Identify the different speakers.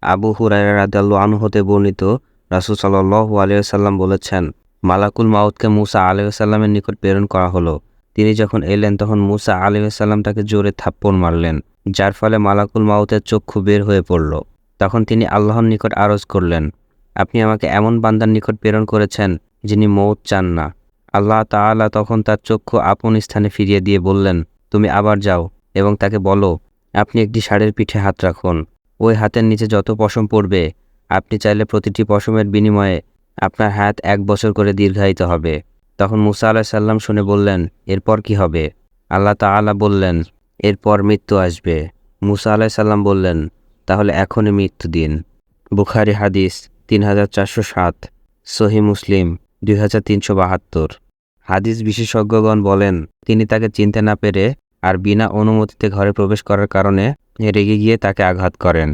Speaker 1: আবু হুরায়রা রাদিয়াল্লাহু আনহু হতে বর্ণিত, রাসূল সাল্লাল্লাহু আলাইহি ওয়াসাল্লাম বলেছেন, মালাকুল মাউতকে মূসা আলাইহিস সালামের নিকট প্রেরণ করা হলো। তিনি যখন এলেন তখন মূসা আলাইহিস সালাম তাকে জোরে থাপ্পড় মারলেন, যার ফলে মালাকুল মাউতের চক্ষু বের হয়ে পড়ল। তখন তিনি আল্লাহর নিকট আরজ করলেন, আপনি আমাকে এমন বান্দার নিকট প্রেরণ করেছেন যিনি মউত চান না। আল্লাহ তাআলা তখন তার চক্ষু আপন স্থানে ফিরিয়ে দিয়ে বললেন, তুমি আবার যাও এবং তাকে বলো, আপনি একটি ষাঁড়ের পিঠে হাত রাখুন। ওই হাতের নিচে যত পশম পড়বে, আপনি চাইলে প্রতিটি পশমের বিনিময়ে আপনার হায়াত 1 বছর করে দীর্ঘায়িত হবে। তখন মূসা আলাইহিস সালাম শুনে বললেন, এরপর কি হবে? আল্লাহ তাআলা বললেন, এরপর মৃত্যু আসবে। মূসা আলাইহিস সালাম বললেন, তাহলে এখনই মৃত্যু দিন। বুখারী হাদিস 3407, সহিহ মুসলিম 2372। হাদিস বিশেষজ্ঞগণ বলেন, তিনি তাকে চিনতে না পেরে আর বিনা অনুমতিতে ঘরে প্রবেশ করার কারণে রেগে গিয়ে তাকে আঘাত করেন।